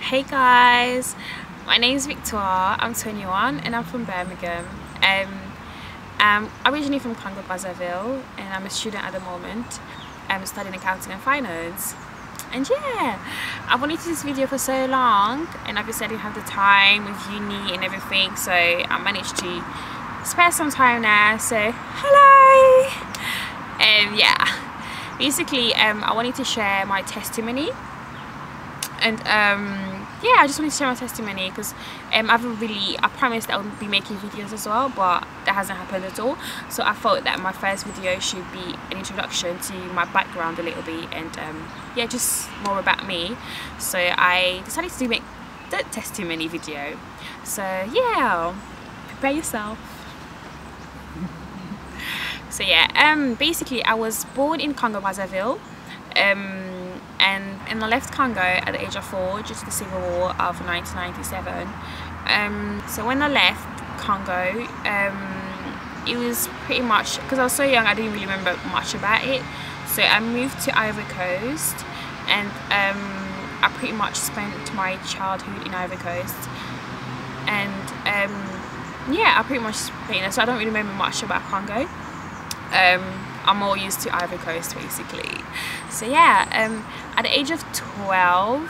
Hey guys, my name is Victoire. I'm 21 and I'm from Birmingham. I'm originally from Congo Brazzaville and I'm a student at the moment. I'm studying accounting and finance. And yeah, I've wanted to do this video for so long, and obviously I didn't have the time with uni and everything, so I managed to spare some time now. So hello. Yeah, basically I wanted to share my testimony, and yeah, I just wanted to share my testimony because I promised I would be making videos as well, but that hasn't happened at all. So I thought that my first video should be an introduction to my background a little bit, and yeah, just more about me. So I decided to make the testimony video. So yeah, prepare yourself. So yeah, basically I was born in Congo Brazzaville, and I left Congo at the age of 4 due to the civil war of 1997. So when I left Congo, it was pretty much because I was so young, I didn't really remember much about it. So I moved to Ivory Coast, and I pretty much spent my childhood in Ivory Coast, and yeah, I pretty much spent it. So I don't really remember much about Congo. I'm more used to Ivory Coast basically. So yeah, at the age of 12,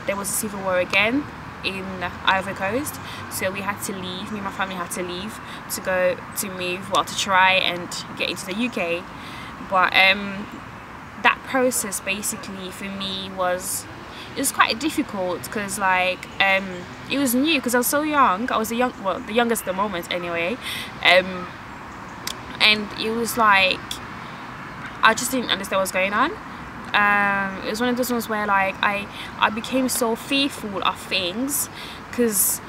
there was a civil war again in Ivory Coast, so we had to leave. Me and my family had to leave to try and get into the UK. But that process basically for me was quite difficult because it was new because I was so young. I was the youngest at the moment anyway. And it was like I just didn't understand what's going on. It was one of those ones where I became so fearful of things because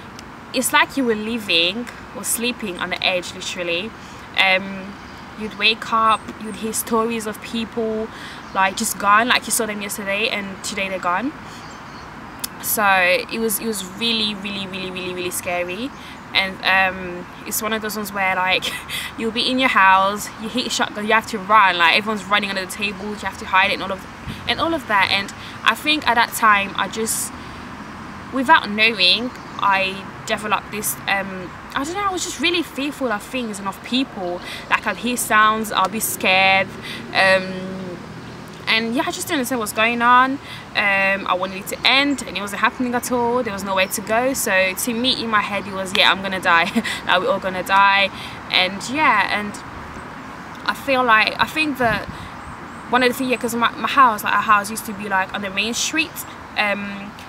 it's like you were living or sleeping on the edge literally. You'd wake up, you'd hear stories of people like just gone, like you saw them yesterday and today they're gone. So it was really scary. And it's one of those ones where like you'll be in your house, you hit a shotgun, you have to run, like everyone's running under the tables, you have to hide it and all of that. And I think at that time I just, without knowing, I developed this I don't know, I was just really fearful of things and of people. Like I'd hear sounds, I'll be scared, and yeah, I just didn't understand what's going on. I wanted it to end and it wasn't happening at all. There was nowhere to go. So to me, in my head, it was, yeah, I'm gonna die. Like, we're all gonna die. And yeah, and I think that one of the things, yeah, because my house, like our house used to be like on the main street.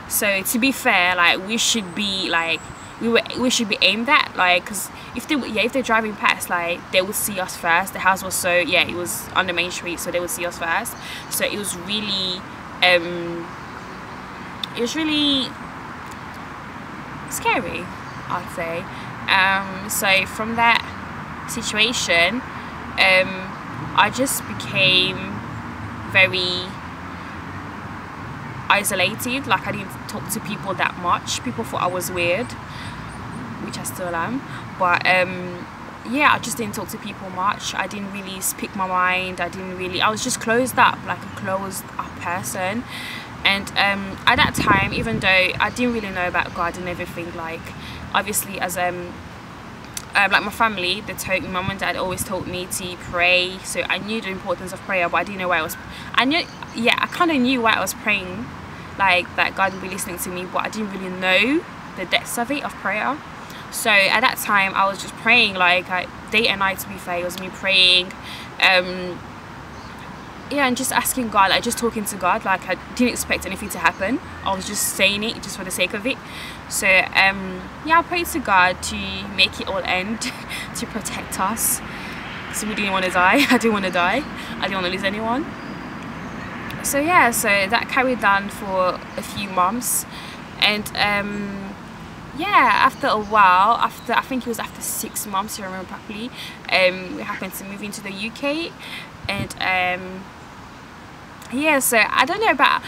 So to be fair, like we should be like, we should be aimed at, like, because if they're driving past, like they would see us first. The house was so, yeah, it was on the main street, so they would see us first. So it was really scary, I'd say. So from that situation, I just became very isolated. Like I didn't talk to people that much. People thought I was weird, which I still am, but yeah, I just didn't talk to people much. I didn't really speak my mind. I was just closed up, like a closed up person. And at that time, even though I didn't really know about God and everything, like obviously as like my family, my mum and dad always taught me to pray, so I knew the importance of prayer, but I didn't know why I kind of knew why I was praying, like that God would be listening to me, but I didn't really know the depths of prayer. So at that time I was just praying like day and night, to be fair. It was me praying, yeah, and just asking God, like just talking to God. Like I didn't expect anything to happen. I was just saying it just for the sake of it. So yeah, I prayed to God to make it all end, to protect us, because we didn't want to die. I didn't want to die. I didn't want to lose anyone. So yeah, so that carried on for a few months, and yeah, after a while, I think it was after 6 months, if I remember properly, we happened to move into the UK. And yeah, so I don't know about,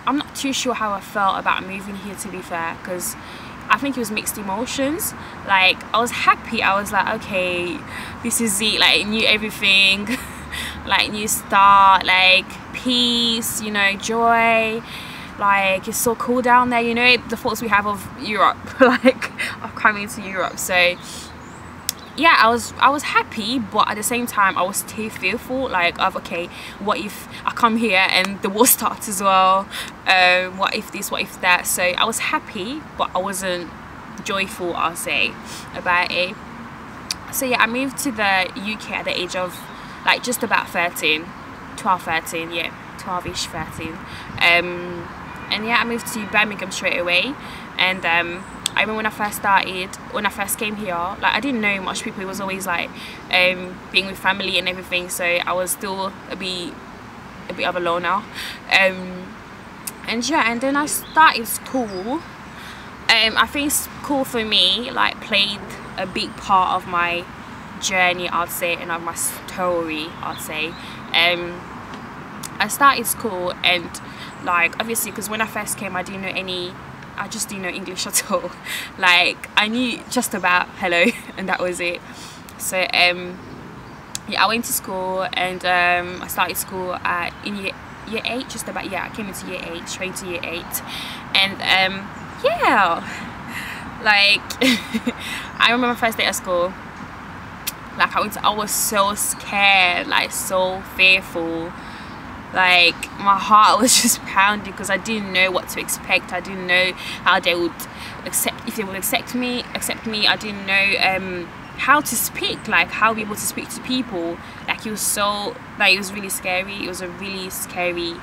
I'm not too sure how I felt about moving here, to be fair, because I think it was mixed emotions. Like I was happy, I was like, okay, this is it, like new everything, like new start, like peace, you know, joy. like it's so cool down there, you know, the thoughts we have of Europe, like of coming to Europe. So yeah, I was happy, but at the same time I was still fearful, like of, okay, what if I come here and the war starts as well, what if this, what if that. So I was happy, but I wasn't joyful, I'll say, about it. So yeah, I moved to the UK at the age of like just about 13, 12, 13, yeah, 12ish, 13. And yeah, I moved to Birmingham straight away. And I remember when I first came here, like I didn't know much people. It was always like being with family and everything, so I was still a bit of a loner. And yeah, and then I started school. I think school for me like played a big part of my journey, I'd say, and of my story, I'd say. I started school, and like obviously because when I first came I just didn't know English at all. Like I knew just about hello and that was it. So yeah, I went to school, and I started school in year 8, just about, yeah, I came into year 8, straight to year 8. And yeah, like I remember my first day at school, like I was so scared, like so fearful. Like my heart was just pounding because I didn't know what to expect. I didn't know how they would if they would accept me. I didn't know how to speak, like how be able to speak to people. Like it was really scary. It was a really scary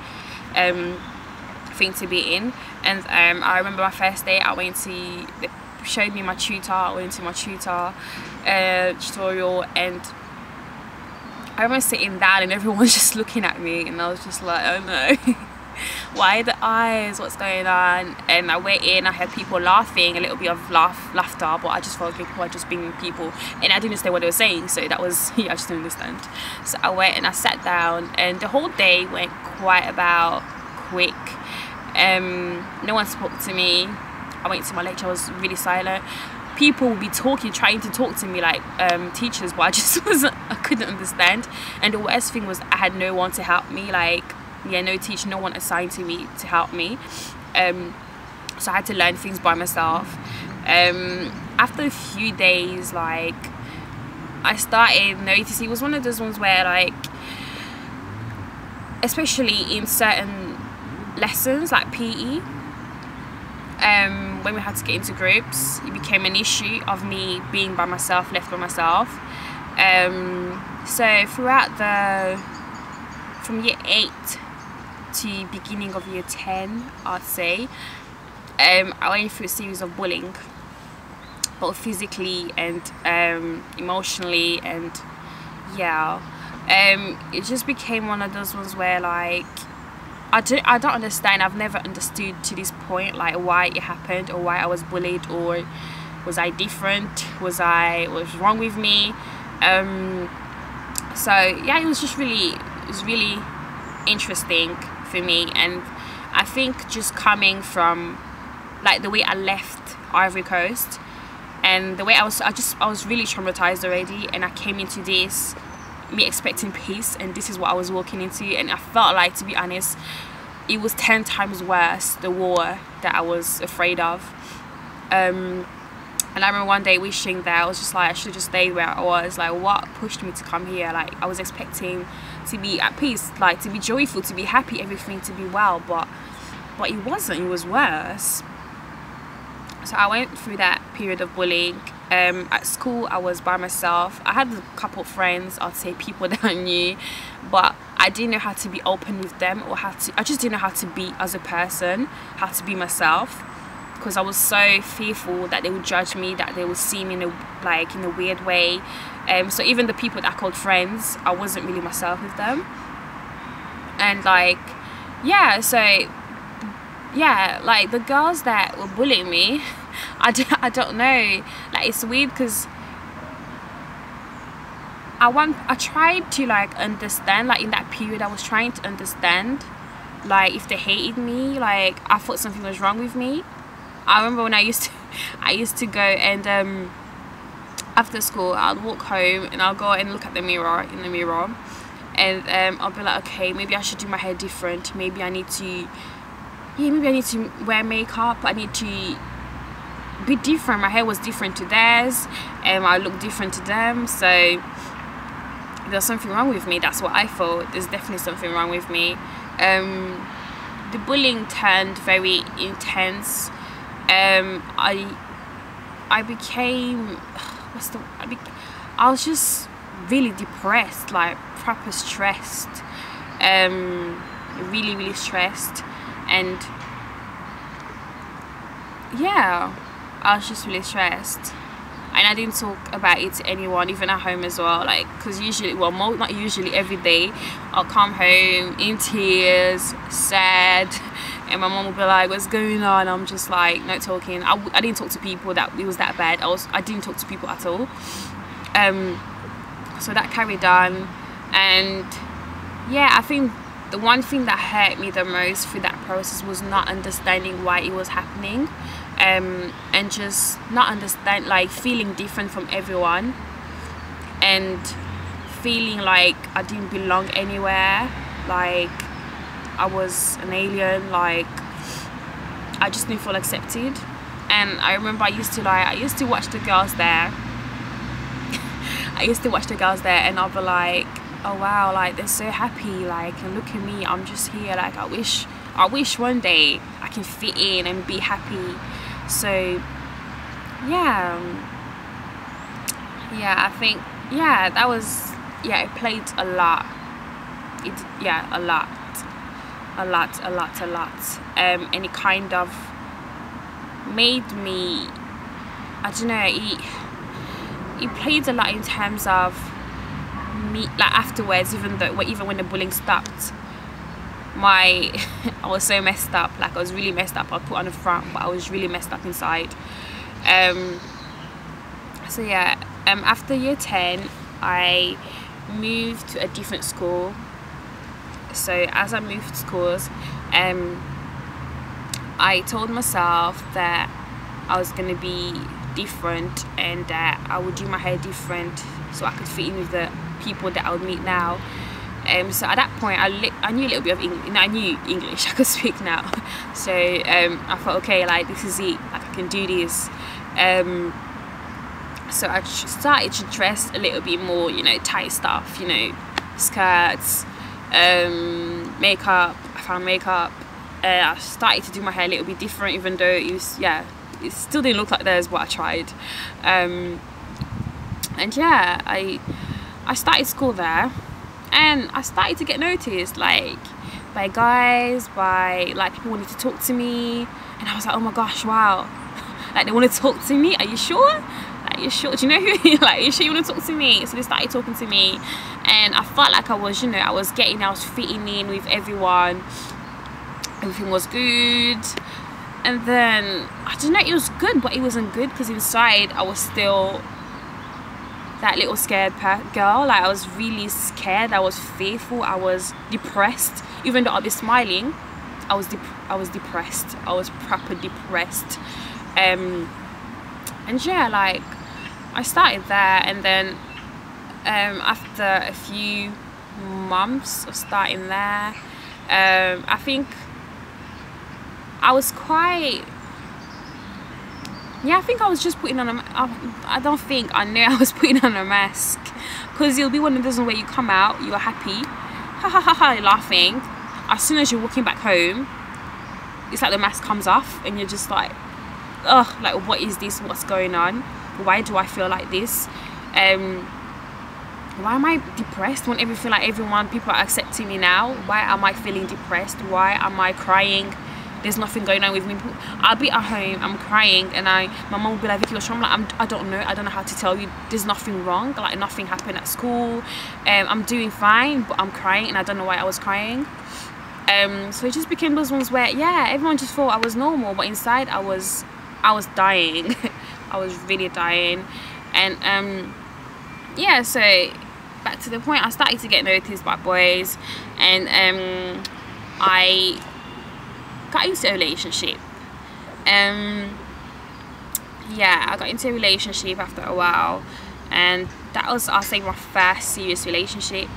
thing to be in. And I remember my first day, they showed me my tutor. I went to my tutor tutorial, and I remember sitting down and everyone was just looking at me, and I was just like, oh no, why the eyes, what's going on? And I went in, I heard people laughing, a little bit of laughter, but I just felt like people were just being people, and I didn't understand what they were saying, so that was, yeah, I just didn't understand. So I went and I sat down, and the whole day went quite about quick. No one spoke to me. I went to my lecture, I was really silent. People would be trying to talk to me like teachers, but I couldn't understand. And the worst thing was I had no one to help me, like, yeah, no teacher, no one assigned to me to help me. So I had to learn things by myself. After a few days, like, I started noticing, it was one of those ones where, like, especially in certain lessons like PE, when we had to get into groups, it became an issue of me being by myself, left by myself. So throughout from year 8 to beginning of year 10, I'd say, I went through a series of bullying, both physically and emotionally, and yeah, it just became one of those ones where, like, I don't understand. I've never understood to this point, like, why it happened, or why I was bullied, or was I different, what's wrong with me. So yeah, it was really interesting for me. And I think just coming from, like, the way I left Ivory Coast, and the way I was really traumatized already, and I came into this me expecting peace, and this is what I was walking into, and I felt like, to be honest, it was 10 times worse, the war that I was afraid of. And I remember one day wishing that I was just like, I should have just stayed where I was. Like, what pushed me to come here? Like, I was expecting to be at peace, like, to be joyful, to be happy, everything to be well, but it wasn't. It was worse. So I went through that period of bullying. At school I was by myself. I had a couple of friends, I'd say people that I knew, but I didn't know how to be open with them, or I just didn't know how to be as a person, how to be myself, because I was so fearful that they would judge me, that they would see me in a weird way. So even the people that I called friends, I wasn't really myself with them. And like, yeah, so yeah, like the girls that were bullying me, I don't know, like, it's weird because I tried to, like, understand, like, in that period I was trying to understand, like, if they hated me, like, I thought something was wrong with me. I remember when I used to go and after school I'll walk home and I'll go and look at the mirror, and I'll be like, okay, maybe I should do my hair different, maybe I need to yeah, maybe I need to wear makeup, I need to be different. My hair was different to theirs, and I look different to them, so there's something wrong with me. That's what I thought. There's definitely something wrong with me. The bullying turned very intense. I became I was just really depressed, like proper stressed, really stressed, and yeah, I was just really stressed. And I didn't talk about it to anyone, even at home as well, like, because usually, well, not usually, every day I'll come home in tears, sad, and my mom will be like, what's going on? I'm just like not talking. I didn't talk to people, that it was that bad. I didn't talk to people at all. So that carried on, and yeah, I think the one thing that hurt me the most through that process was not understanding why it was happening, and just not understand, like feeling different from everyone, and feeling like I didn't belong anywhere, like I was an alien, like I just didn't feel accepted. And I remember I used to watch the girls there. And I'll be like, oh wow, like they're so happy, like, and look at me, I'm just here, like I wish one day I can fit in and be happy. So yeah, I think, yeah, that was, yeah, it played a lot. A lot. And it kind of made me, I don't know, it played a lot in terms of me, like afterwards, even when the bullying stopped, I was so messed up, like I was really messed up. I put on the front, but I was really messed up inside. So yeah, after year 10 I moved to a different school. So as I moved schools, I told myself that I was going to be different, and that I would do my hair different so I could fit in with the people that I would meet now. So at that point I knew a little bit of English. I knew English, I could speak now. So I thought, okay, like this is it, like I can do this. So I started to dress a little bit more, you know, tight stuff, you know, skirts, makeup. I found makeup. I started to do my hair a little bit different, even though it was, yeah, it still didn't look like theirs, but I tried. And yeah, I started school there, and I started to get noticed, like by guys, by like people wanted to talk to me, and I was like, oh my gosh, wow, like they want to talk to me. Are you sure? Like, you sure? Do you know who? Like, are you sure you want to talk to me? So they started talking to me, and I felt like I was, you know, I was fitting in with everyone. Everything was good. And then I don't know, it was good, but it wasn't good, because inside I was still that little scared girl. Like I was really scared, I was fearful, I was depressed. Even though I'll be smiling, I was depressed. I was proper depressed. And yeah, like I started there, and then after a few months of starting there, I think I was quite, yeah, I think I was just putting on I don't think I knew I was putting on a mask, because it'll be one of those where you come out, you're happy, ha ha ha ha, you're laughing. As soon as you're walking back home, it's like the mask comes off, and you're just like, ugh, like what is this, what's going on, why do I feel like this, why am I depressed when everything, like people are accepting me now? Why am I feeling depressed? Why am I crying? There's nothing going on with me. I'll be at home, I'm crying, and my mom will be like, Vicky, what's wrong? I'm like, I don't know how to tell you. There's nothing wrong, like nothing happened at school. I'm doing fine, but I'm crying, and I don't know why I was crying. So it just became those ones where, yeah, everyone just thought I was normal, but inside I was dying. I was really dying. And yeah, so back to the point, I started to get noticed by boys, and I got into a relationship. Yeah, I got into a relationship after a while, and that was, I'll say, my first serious relationship.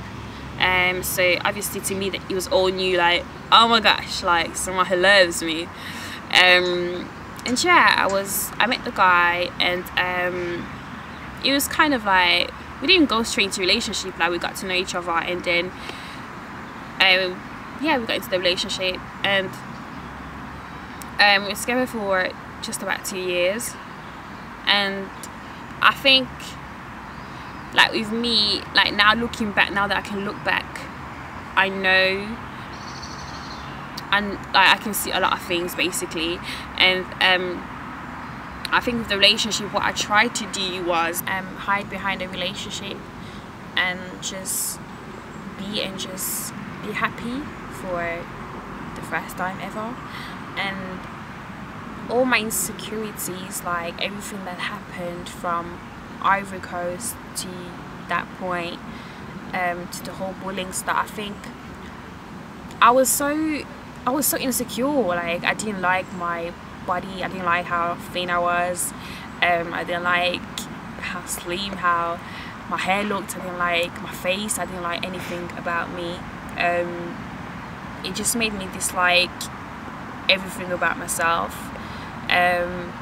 So obviously to me that it was all new, like, oh my gosh, like someone who loves me. And yeah, I met the guy, and it was kind of like, we didn't go straight into relationship, like we got to know each other, and then yeah, we got into the relationship, and we were together for just about 2 years. And I think, like with me, like now looking back, now that I can look back, I know, and like I can see a lot of things basically. And I think with the relationship, what I tried to do was hide behind a relationship and just be happy for the first time ever. And all my insecurities, like everything that happened from Ivory Coast to that point, to the whole bullying stuff, I think I was so insecure. Like I didn't like my body, I didn't like how thin I was, I didn't like how slim, how my hair looked, I didn't like my face, I didn't like anything about me. It just made me dislike everything about myself, and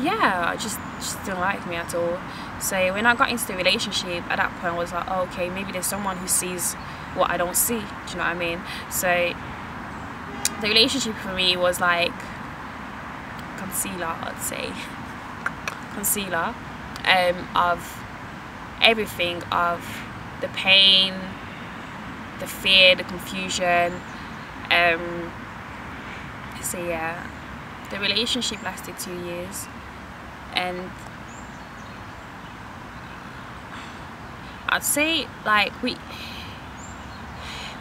yeah, I just didn't like me at all. So when I got into the relationship, at that point I was like, oh, okay, maybe there's someone who sees what I don't see. Do you know what I mean? So the relationship for me was like concealer, I'd say. Concealer of everything, of the pain, the fear, the confusion. So yeah, the relationship lasted 2 years, and I'd say like we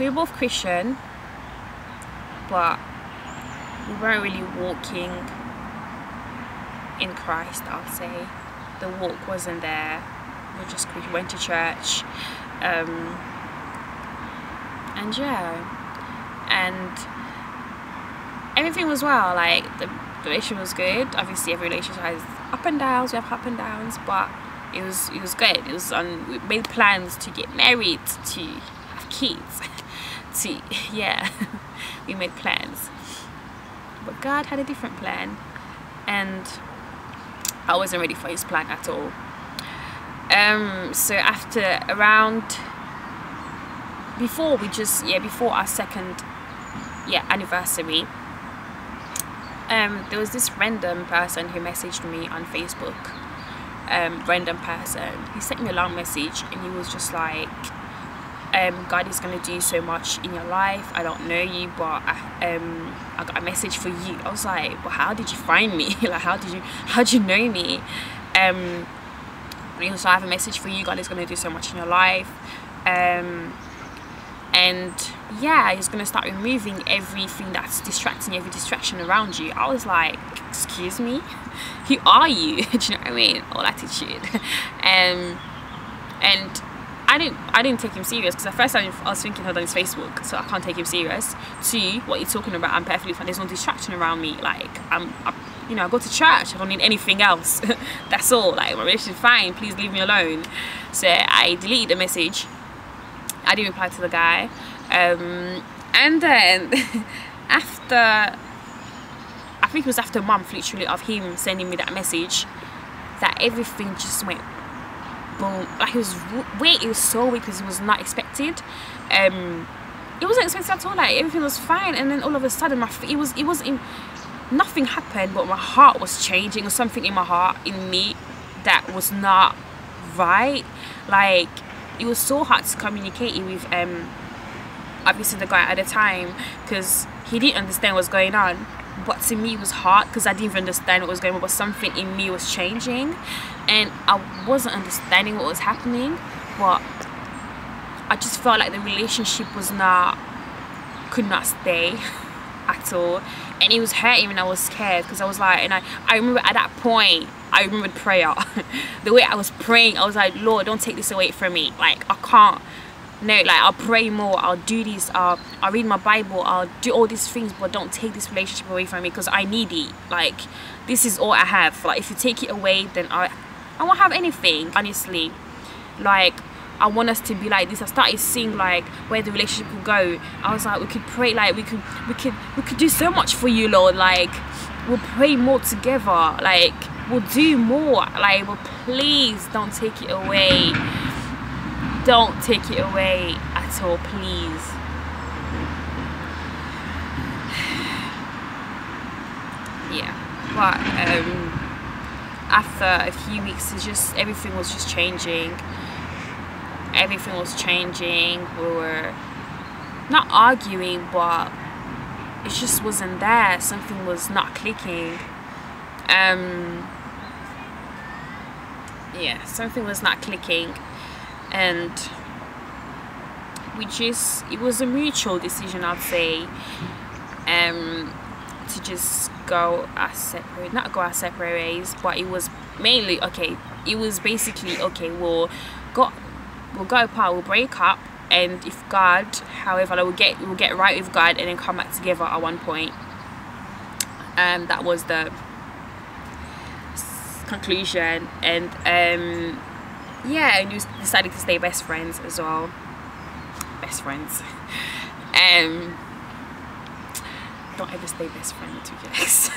were both Christian, but we weren't really walking in Christ, I'll say. The walk wasn't there. We went to church, and yeah, and everything was well. Like the relationship was good. Obviously every relationship has up and downs, we have up and downs, but it was good. It was we made plans to get married, to have kids, to yeah, we made plans, but God had a different plan, and I wasn't ready for his plan at all. So after before our second anniversary, there was this random person who messaged me on Facebook. Random person, he sent me a long message, and he was just like, God is going to do so much in your life. I don't know you, but I got a message for you. I was like, well, how did you find me? Like, how did you know me? And he was like, I have a message for you. God is going to do so much in your life. And yeah, he's going to start removing everything that's distracting, every distraction around you. I was like, excuse me? Who are you? Do you know what I mean? All attitude. And I didn't take him serious, because at first I was thinking, hold on, it's Facebook, so I can't take him serious. Two, what you're talking about, I'm perfectly fine. There's no distraction around me. Like you know, I go to church. I don't need anything else. That's all. Like, my relationship's fine. Please leave me alone. So I deleted the message. I didn't reply to the guy. And then after, I think it was after a month literally of him sending me that message, that everything just went boom. Like, it was weird. It was so weird because it was not expected. It wasn't expected at all. Like, everything was fine, and then all of a sudden nothing happened, but my heart was changing. There was something in my heart, in me, that was not right. Like, it was so hard to communicate with obviously the guy at the time, because he didn't understand what was going on. But to me it was hard because I didn't even understand what was going on, but something in me was changing, and I wasn't understanding what was happening. But I just felt like the relationship could not stay at all, and it was hurting, and I was scared, because I was like, and I remember at that point I remembered prayer. The way I was praying, I was like, Lord, don't take this away from me. Like, I can't, no, like, I'll pray more, I'll do this, I'll read my Bible, I'll do all these things, but don't take this relationship away from me, because I need it. Like, this is all I have. Like, if you take it away, then I won't have anything, honestly. Like, I want us to be like this. I started seeing like where the relationship could go. I was like, we could pray, like we could do so much for you, Lord. Like we'll pray more together, like we'll do more, like well, please don't take it away. Don't take it away at all, please. Yeah, but after a few weeks, it's just everything was just changing. Everything was changing. We were not arguing, but it just wasn't there. Something was not clicking. Yeah, something was not clicking, and it was a mutual decision, I'd say, to just not go our separate ways. But it was mainly okay. It was basically okay. We'll go apart. We'll break up, and if God, however, we'll get right with God, and then come back together at one point. That was the conclusion, and yeah, and we decided to stay best friends as well. Best friends. Don't ever stay best friends with your ex.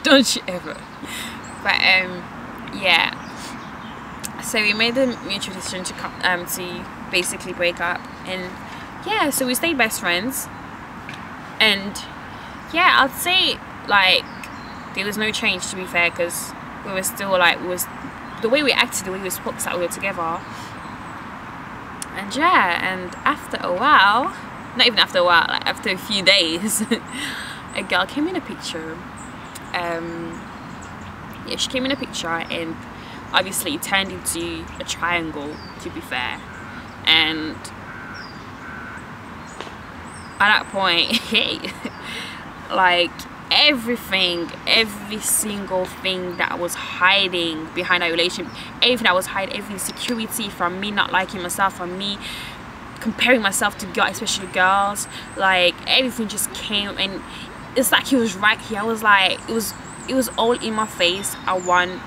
Don't you ever. But yeah, so we made the mutual decision to basically break up, and yeah, so we stayed best friends. And yeah, I'd say like there was no change, to be fair, because we were still like, the way we acted, the way we spoke, that we were together. And yeah, and after a while, not even after a while, like after a few days, a girl came in a picture. Yeah, she came in a picture, and obviously it turned into a triangle, to be fair. And at that point, hey, like every single thing that I was hiding behind our relationship, everything I was hiding, every insecurity from me not liking myself, from me comparing myself to girls, especially girls, like everything just came, and it's like he was right here. I was like, it was all in my face at one,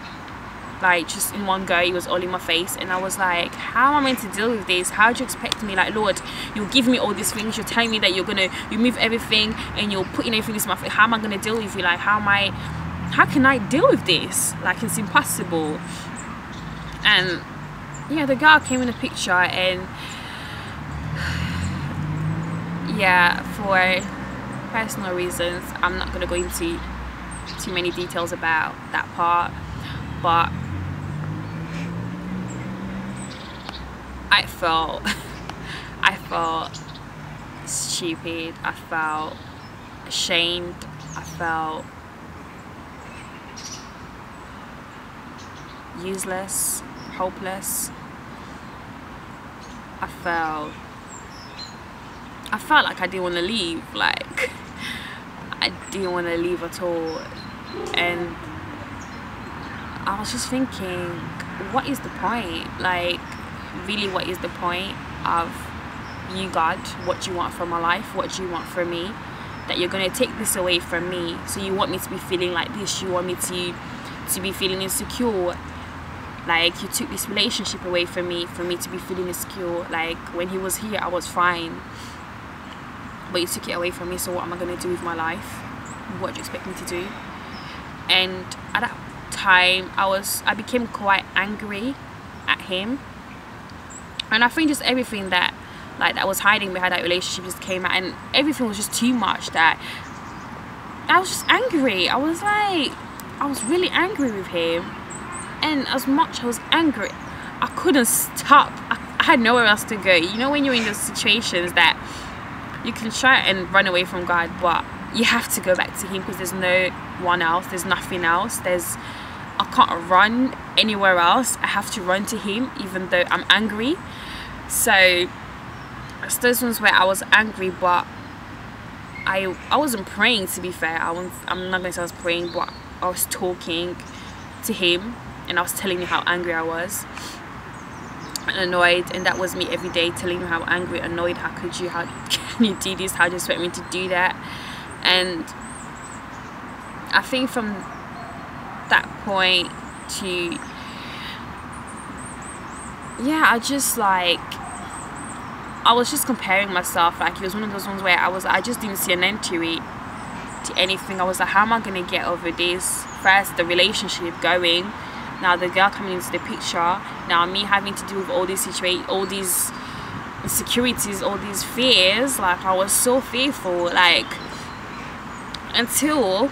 like just in one go. It was all in my face, and I was like, how am I meant to deal with this? How do you expect me? Like, Lord, you're giving me all these things, you're telling me that you're gonna remove everything and you're putting everything in my face. How am I gonna deal with you? Like, how can I deal with this? Like, it's impossible. And yeah, the girl came in the picture, and yeah, for personal reasons, I'm not gonna go into too many details about that part, but I felt stupid, I felt ashamed, I felt useless, hopeless. I felt like I didn't want to leave, like I didn't want to leave at all. And I was just thinking, what is the point? Like, really, what is the point of you, God? What do you want from my life? What do you want from me? That you're going to take this away from me? So you want me to be feeling like this? You want me to be feeling insecure? Like, you took this relationship away from me to be feeling insecure. Like, when he was here, I was fine, but you took it away from me. So what am I going to do with my life? What do you expect me to do? And at that time, I became quite angry at him, and I think just everything that was hiding behind that relationship just came out, and everything was just too much. That I was just angry. I was really angry with him, and as much I was angry, I couldn't stop. I had nowhere else to go. You know, when you're in those situations that you can try and run away from God, but you have to go back to him, because there's no one else, there's nothing else, I can't run anywhere else. I have to run to him, even though I'm angry. So it's those ones where I was angry, but I wasn't praying, to be fair. I'm not going to say I was praying, but I was talking to him, and I was telling him how angry I was and annoyed, and that was me every day, telling him how angry, annoyed, how could you, how can you do this, how do you expect me to do that? And I think from that point to yeah, I was just comparing myself. Like, it was one of those ones where I just didn't see an end to it, to anything. I was like, how am I gonna get over this? First, the relationship going, now the girl coming into the picture, now me having to deal with all these all these insecurities, all these fears. Like, I was so fearful, like, until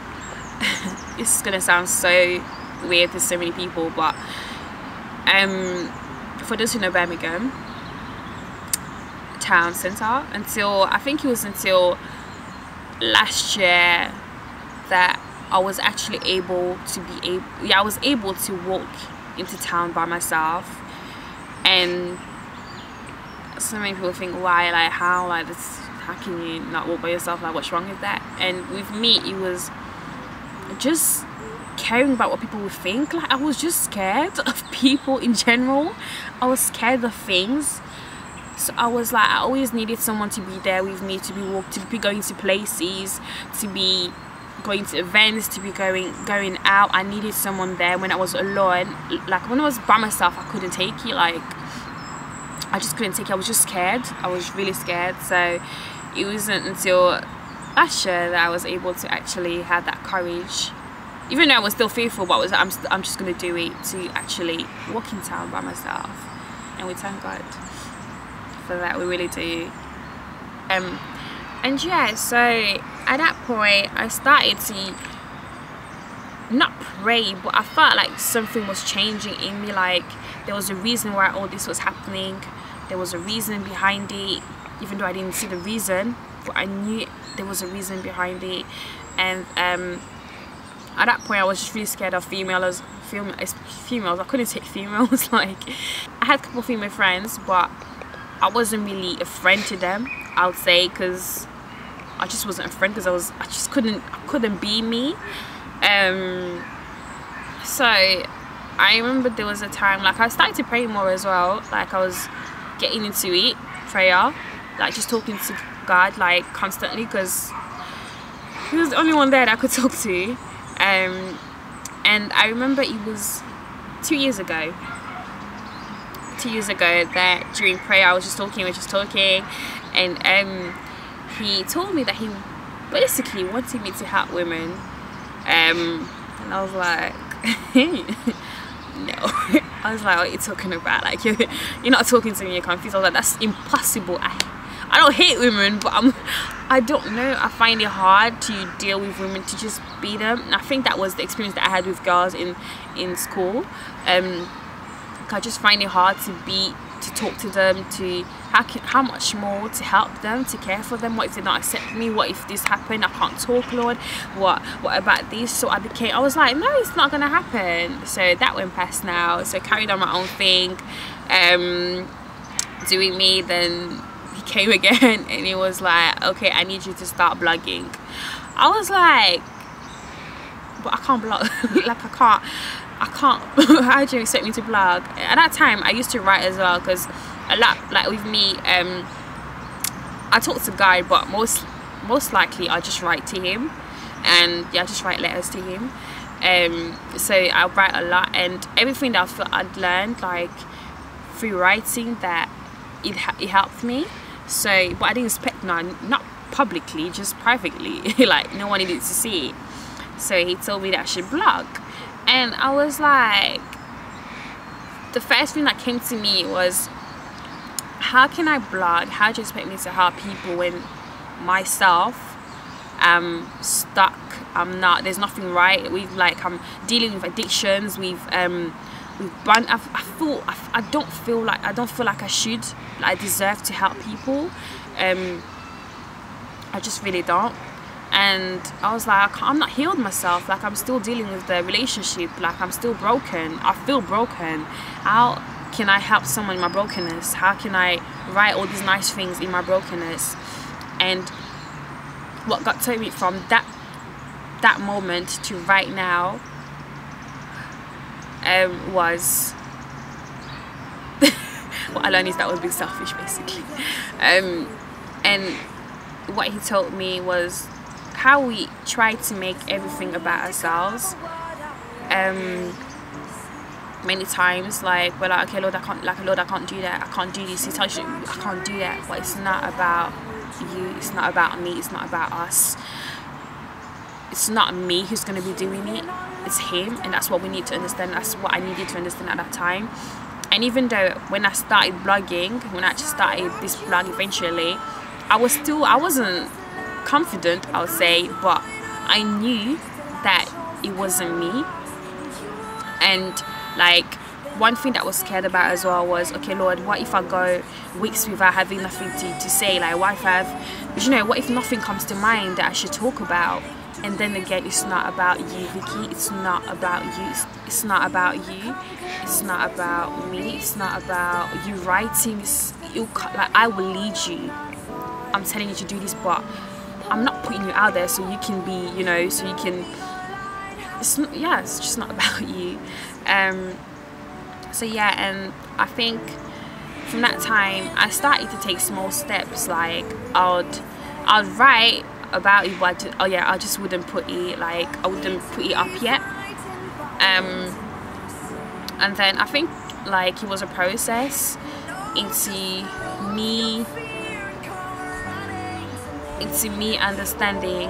this is gonna sound so weird to so many people, but for those who know Birmingham town centre, until I think it was until last year that I was actually able to I was able to walk into town by myself. And so many people think, why, like, how, like, this, how can you not walk by yourself, like, what's wrong with that? And with me, it was just caring about what people would think. Like, I was just scared of people in general. I was scared of things. So I was like, I always needed someone to be there with me, to be going to places, to be going to events, to be going out. I needed someone there when I was alone. Like, when I was by myself, I couldn't take it. Like, I just couldn't take it. I was just scared. I was really scared. So it wasn't until last year that I was able to actually have that courage, even though I was still fearful, but I'm just gonna do it, to actually walk in town by myself. And we thank God for that, we really do. And yeah, so at that point I started to not pray, but I felt like something was changing in me. Like, there was a reason why all this was happening. There was a reason behind it, even though I didn't see the reason, but I knew there was a reason behind it. And at that point I was just really scared of females. I couldn't take females. Like, I had a couple of female friends, but I wasn't really a friend to them, I would say, because I just wasn't a friend, because I just couldn't be me. So I remember there was a time, like, I started to pray more as well. Like, I was getting into it, prayer, like, just talking to God, like, constantly, because he was the only one there that I could talk to. And I remember it was 2 years ago that during prayer I was just talking, and he told me that he basically wanted me to help women, and I was like, no. I was like, what are you talking about? Like, you're not talking to me, you're confused. I was like, that's impossible. I don't hate women, but I don't know, I find it hard to deal with women, to just be them. And I think that was the experience that I had with girls in school. I just find it hard to talk to them, to how much more to help them, to care for them. What if they not accept me? What if this happened? I can't talk, Lord. What about this? So I was like, no, it's not gonna happen. So that went past now. So I carried on my own thing, doing me. Then he came again and he was like, okay, I need you to start blogging. I was like, but I can't blog. Like, I can't. How do you expect me to blog? At that time I used to write as well, because a lot, like, with me, I talk to Guy, but most likely I just write to him, and yeah, I just write letters to him. So I write a lot, and everything that I felt I'd learned, like, through writing, that it helped me. So, but I didn't expect not publicly, just privately. Like, no one needed to see it. So he told me that I should blog. And I was like, the first thing that came to me was, how can I blog? How do you expect me to help people when myself, I'm stuck, there's nothing right with, like, I'm dealing with addictions, I don't feel like I deserve to help people. I just really don't. And I was like, I'm not healed myself. Like, I'm still dealing with the relationship. Like, I'm still broken. I feel broken. How can I help someone in my brokenness? How can I write all these nice things in my brokenness? And what got to me from that moment to right now was what I learned is that I was being selfish, basically. And what he told me was how we try to make everything about ourselves. many times, like we're like, okay Lord, I can't, like Lord, I can't do that, I can't do this. He tells you I can't do that, but it's not about you, it's not about me, it's not about us. It's not me who's going to be doing it, it's him. And that's what we need to understand. That's what I needed to understand at that time. And even though when I started blogging, when I actually started this blog eventually, I wasn't confident, I'll say, but I knew that it wasn't me. And like one thing that I was scared about as well was, okay Lord, what if I go weeks without having nothing to say? Like what if what if nothing comes to mind that I should talk about? And then again, it's not about you, Vicky, it's not about you, it's not about you, it's not about me, it's not about you writing. Like I will lead you, I'm telling you to do this, but I'm not putting you out there so you can be, so you can, it's just not about you. So yeah, and I think from that time I started to take small steps. Like I'd write about it, but I just wouldn't put it, like I wouldn't put it up yet. And then I think like it was a process into me understanding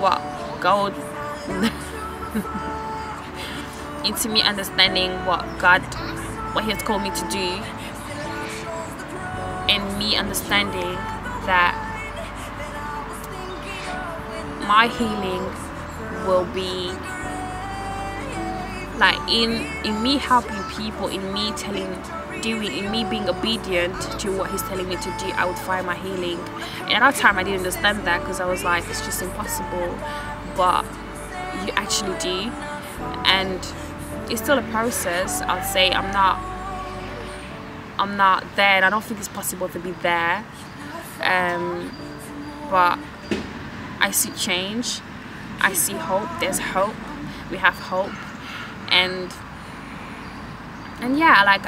what God into me understanding what He has called me to do, and me understanding that my healing will be like in me helping people, in me in me being obedient to what He's telling me to do. I would find my healing. And at that time I didn't understand that, because I was like, it's just impossible. But you actually do, and it's still a process. I'll say I'm not there, and I don't think it's possible to be there, but I see change, I see hope. There's hope, we have hope. And yeah, like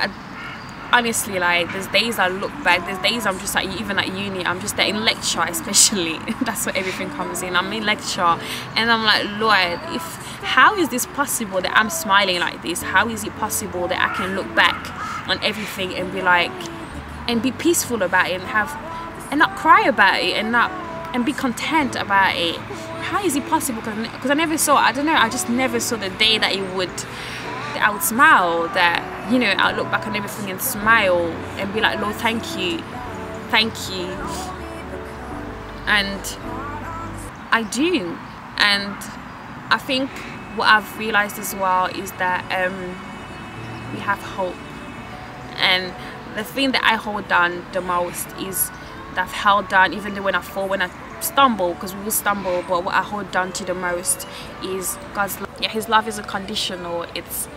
honestly, like there's days I look back, there's days I'm just like, even at uni, I'm just there in lecture especially, that's where everything comes in. I'm in lecture and I'm like, Lord, how is this possible that I'm smiling like this? How is it possible that I can look back on everything and be like, and be peaceful about it, and not cry about it, and be content about it? How is it possible? Because I never saw, I don't know, I just never saw the day that I would smile, that I'll look back on everything and smile and be like, Lord, thank you. And I do. And I think what I've realized as well is that we have hope. And the thing that I hold on the most is that I've held on, even though when I fall, when I stumble, because we will stumble, but what I hold on to the most is God's love. Yeah, His love is unconditional. It's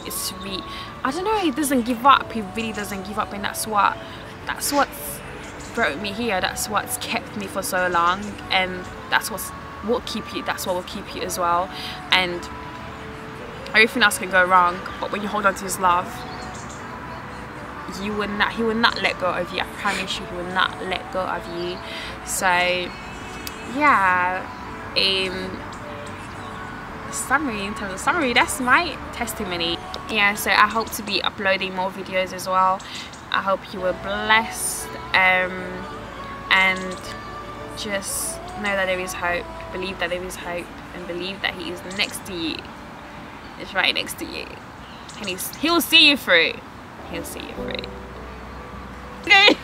sweet. I don't know, He doesn't give up. He really doesn't give up, and that's what's brought me here. That's what's kept me for so long, and that's what will keep you. That's what will keep you as well. And everything else can go wrong, but when you hold on to His love, He will not let go of you. I promise you, He will not let go of you. So yeah, in terms of summary, that's my testimony. Yeah, so I hope to be uploading more videos as well. I hope you were blessed, and just know that there is hope, believe that there is hope, and believe that He is next to you. It's right next to you, and He'll see you through. He'll see you through. Okay.